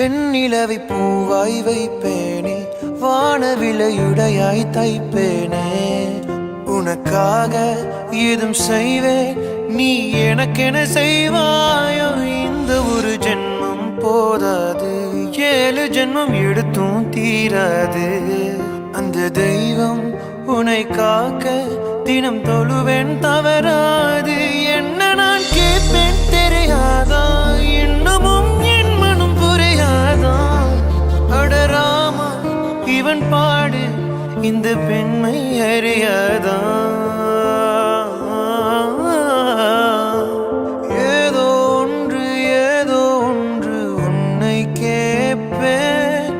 வெண்ணிலவை பூவாய் வைப்பேனே, வானவிலையுடையாய் தைப்பேனே. உனக்காக ஏதும் செய்வேன், நீ எனக்கென செய்வாயோ. இந்த ஒரு ஜென்மம் போதாது, 7 ஜென்மம் எடுத்தும் தீராது. அந்த தெய்வம் உன்னை காக்க தினம் தொழுவேன் தவறாது. என்ன நான் கேட்பேன் தெரியாதா, இன்னமும் என் மனம் புரியாதா. அடராமா இவன் பாடு இந்த பெண்மை அறியாதா. ஏதோ ஒன்று உன்னை கேட்பேன்.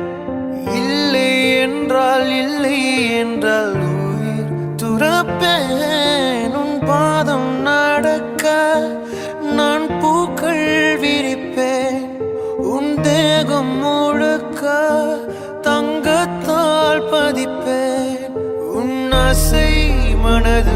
இல்லை என்றால் உயிர் துறப்பேன். உன் பாதம் நடக்க நான் பூக்கள் விரிப்பேன். உன் தேகம் முழுக்க தங்கத்தால் பதிப்பேன். உன் ஆசை மனது